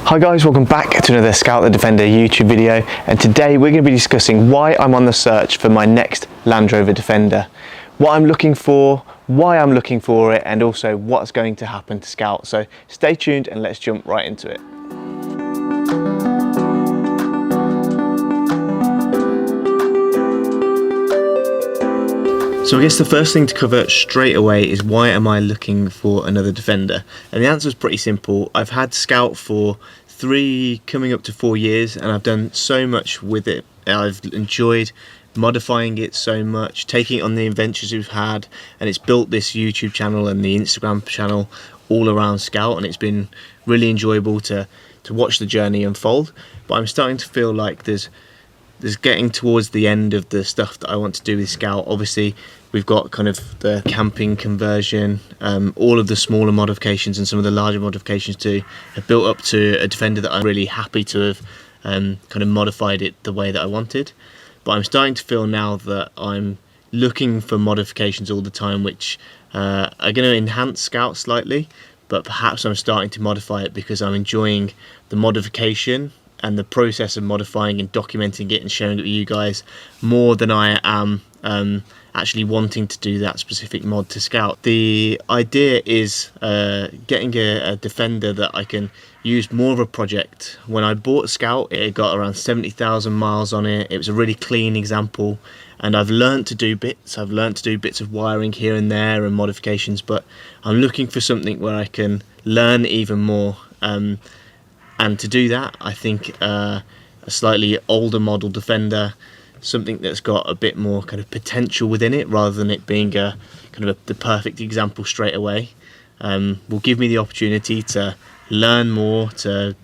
Hi guys, welcome back to another Scout the Defender YouTube video, and today we're going to be discussing why I'm on the search for my next Land Rover Defender, what I'm looking for, why I'm looking for it, and also what's going to happen to Scout. So stay tuned and let's jump right into it. So I guess the first thing to cover straight away is why am I looking for another Defender? And the answer is pretty simple. I've had Scout for 3 coming up to 4 years, and I've done so much with it. I've enjoyed modifying it so much, taking it on the adventures we've had, and it's built this YouTube channel and the Instagram channel all around Scout, and it's been really enjoyable to watch the journey unfold. But I'm starting to feel like there's getting towards the end of the stuff that I want to do with Scout. Obviously we've got kind of the camping conversion, all of the smaller modifications and some of the larger modifications too have built up to a Defender that I'm really happy to have kind of modified it the way that I wanted. But I'm starting to feel now that I'm looking for modifications all the time which are going to enhance Scout slightly, but perhaps I'm starting to modify it because I'm enjoying the modification and the process of modifying and documenting it and sharing it with you guys more than I am actually wanting to do that specific mod to Scout. The idea is getting a Defender that I can use more of a project. When I bought Scout, it got around 70,000 miles on it. It was a really clean example, and I've learned to do bits. I've learned to do bits of wiring here and there and modifications, but I'm looking for something where I can learn even more. And to do that, I think a slightly older model Defender, something that's got a bit more kind of potential within it, rather than it being a kind of the perfect example straight away, will give me the opportunity to learn more, to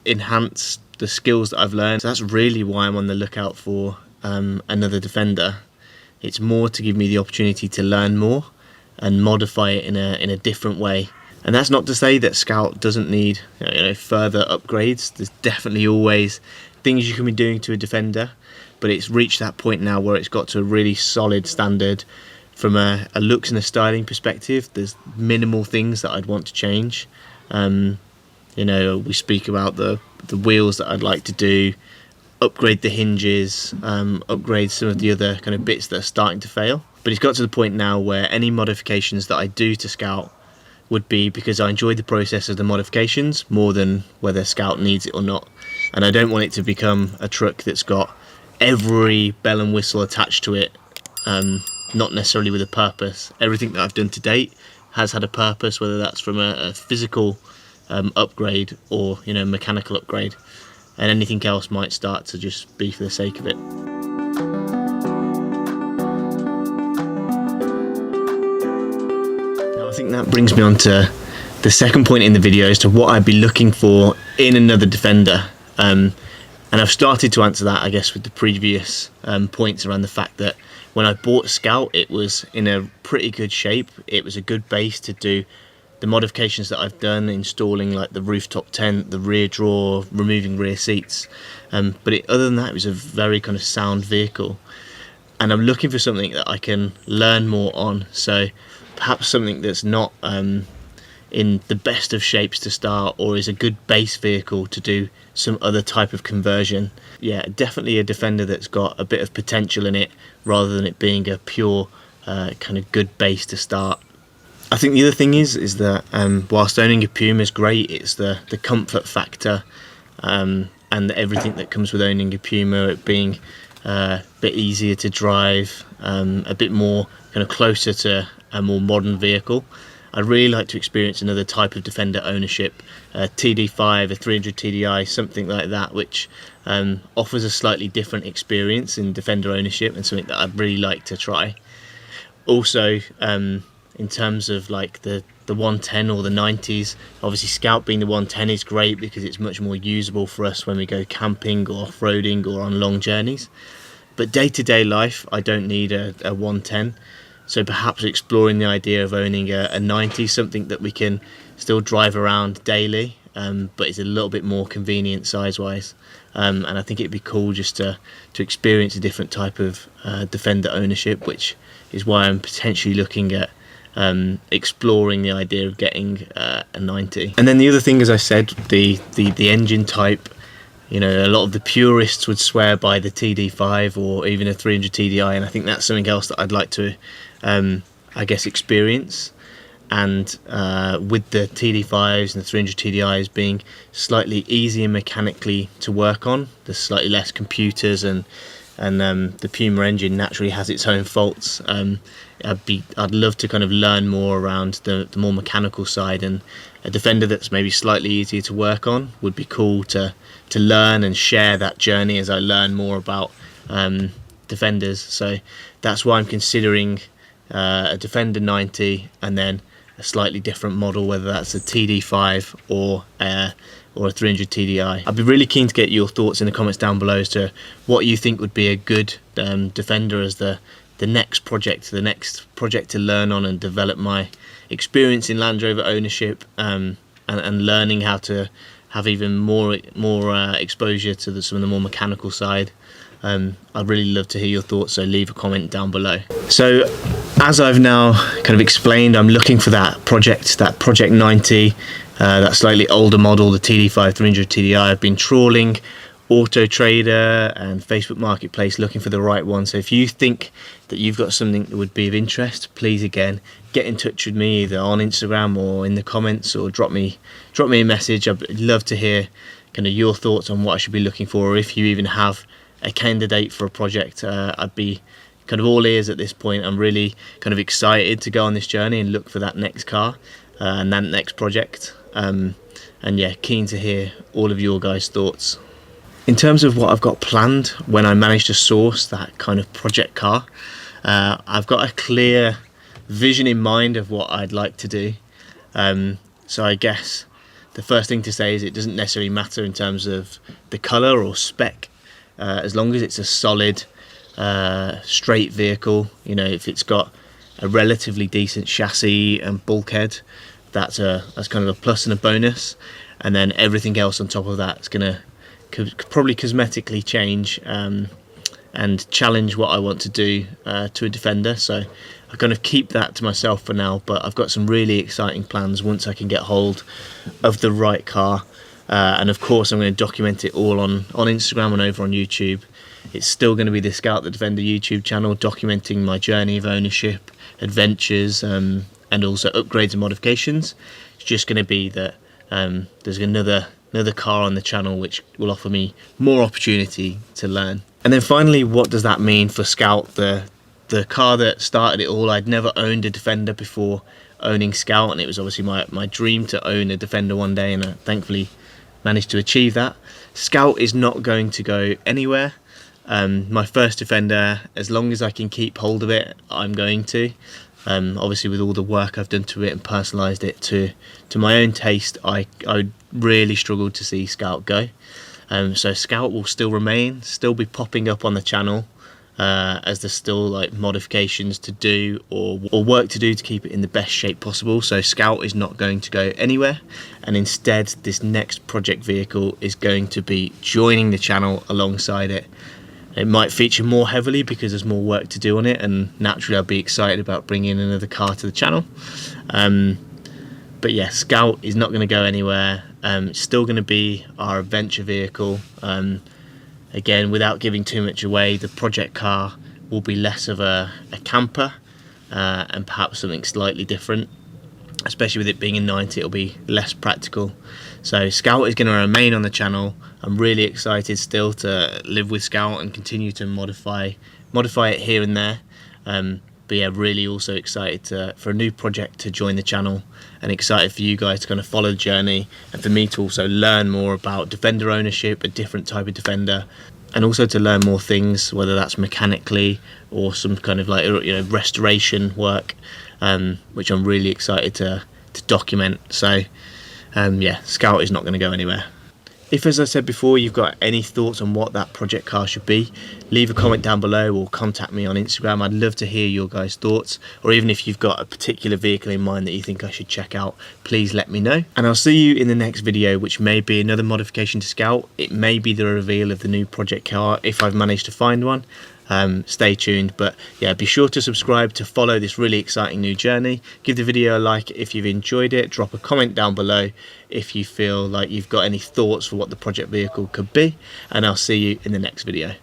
enhance the skills that I've learned. So that's really why I'm on the lookout for another Defender. It's more to give me the opportunity to learn more and modify it in a different way. And that's not to say that Scout doesn't need further upgrades. There's definitely always things you can be doing to a Defender, but it's reached that point now where it's got to a really solid standard from a looks and a styling perspective. There's minimal things that I'd want to change. We speak about the wheels that I'd like to do, upgrade the hinges, upgrade some of the other kind of bits that are starting to fail. But it's got to the point now where any modifications that I do to Scout would be because I enjoy the process of the modifications more than whether Scout needs it or not. And I don't want it to become a truck that's got every bell and whistle attached to it, not necessarily with a purpose. Everything that I've done to date has had a purpose, whether that's from a physical upgrade or mechanical upgrade, and anything else might start to just be for the sake of it. I think that brings me on to the second point in the video as to what I'd be looking for in another Defender, and I've started to answer that, I guess, with the previous points around the fact that when I bought Scout, it was in a pretty good shape. It was a good base to do the modifications that I've done, installing like the rooftop tent, the rear drawer, removing rear seats, but other than that, it was a very kind of sound vehicle, and I'm looking for something that I can learn more on. So perhaps something that's not in the best of shapes to start, or is a good base vehicle to do some other type of conversion. Yeah, definitely a Defender that's got a bit of potential in it, rather than it being a pure kind of good base to start. I think the other thing is that whilst owning a Puma is great, it's the comfort factor and everything that comes with owning a Puma, it being a bit easier to drive, a bit more kind of closer to a more modern vehicle. I'd really like to experience another type of Defender ownership, a TD5, a 300 TDI, something like that, which offers a slightly different experience in Defender ownership, and something that I'd really like to try. Also, in terms of like the 110 or the 90s, obviously Scout being the 110 is great because it's much more usable for us when we go camping or off-roading or on long journeys. But day-to-day life, I don't need a 110. So perhaps exploring the idea of owning a 90, something that we can still drive around daily, but is a little bit more convenient size-wise. And I think it'd be cool just to experience a different type of Defender ownership, which is why I'm potentially looking at exploring the idea of getting a 90. And then the other thing, as I said, the engine type. You know, a lot of the purists would swear by the TD5 or even a 300 TDI, and I think that's something else that I'd like to, I guess, experience. And with the TD5s and the 300 TDIs being slightly easier mechanically to work on, there's slightly less computers, and the Puma engine naturally has its own faults. I'd love to kind of learn more around the more mechanical side, and a Defender that's maybe slightly easier to work on would be cool to learn and share that journey as I learn more about Defenders. So that's why I'm considering a Defender 90 and then a slightly different model, whether that's a TD5 or a 300 TDI. I'd be really keen to get your thoughts in the comments down below as to what you think would be a good Defender as the next project to learn on and develop my experience in Land Rover ownership, and learning how to have even more exposure to some of the more mechanical side. I'd really love to hear your thoughts, so leave a comment down below. So as I've now kind of explained, I'm looking for that project 90, that slightly older model, the TD5 300 TDI. I've been trawling Auto Trader and Facebook Marketplace looking for the right one. So if you think that you've got something that would be of interest, please again get in touch with me either on Instagram or in the comments, or drop me a message. I'd love to hear kind of your thoughts on what I should be looking for, or if you even have a candidate for a project. I'd be kind of all ears at this point. I'm really kind of excited to go on this journey and look for that next car and that next project, and yeah, keen to hear all of your guys' thoughts. In terms of what I've got planned when I manage to source that kind of project car, I've got a clear vision in mind of what I'd like to do. So I guess the first thing to say is it doesn't necessarily matter in terms of the colour or spec, as long as it's a solid, straight vehicle. You know, if it's got a relatively decent chassis and bulkhead, that's kind of a plus and a bonus. And then everything else on top of that is going to probably cosmetically change and challenge what I want to do to a Defender. So I kind of keep that to myself for now, but I've got some really exciting plans once I can get hold of the right car, and of course I'm going to document it all on Instagram and over on YouTube. It's still going to be the Scout the Defender YouTube channel, documenting my journey of ownership, adventures, and also upgrades and modifications. It's just going to be that there's another car on the channel which will offer me more opportunity to learn. And then finally, what does that mean for Scout, the car that started it all? I'd never owned a Defender before owning Scout, and it was obviously my dream to own a Defender one day, and I thankfully managed to achieve that. Scout is not going to go anywhere. My first Defender, as long as I can keep hold of it, I'm going to. Obviously with all the work I've done to it and personalised it to my own taste, I really struggled to see Scout go. So Scout will still remain, still be popping up on the channel, as there's still like modifications to do or work to do to keep it in the best shape possible. So Scout is not going to go anywhere, and instead this next project vehicle is going to be joining the channel alongside it. It might feature more heavily because there's more work to do on it, and naturally I'll be excited about bringing another car to the channel. But yeah, Scout is not going to go anywhere. It's still going to be our adventure vehicle. Again, without giving too much away, the project car will be less of a camper, and perhaps something slightly different. Especially with it being a 90, it'll be less practical. So Scout is going to remain on the channel. I'm really excited still to live with Scout and continue to modify it here and there. But yeah, really also excited for a new project to join the channel, and excited for you guys to kind of follow the journey, and for me to also learn more about Defender ownership, a different type of Defender, and also to learn more things, whether that's mechanically or some kind of like restoration work, which I'm really excited to document. So yeah, Scout is not going to go anywhere. If, as I said before, you've got any thoughts on what that project car should be, leave a comment down below or contact me on Instagram. I'd love to hear your guys' thoughts, or even if you've got a particular vehicle in mind that you think I should check out, please let me know. And I'll see you in the next video, which may be another modification to Scout. It may be the reveal of the new project car if I've managed to find one. stay tuned. But yeah, be sure to subscribe to follow this really exciting new journey. Give the video a like if you've enjoyed it. Drop a comment down below if you feel like you've got any thoughts for what the project vehicle could be, and I'll see you in the next video.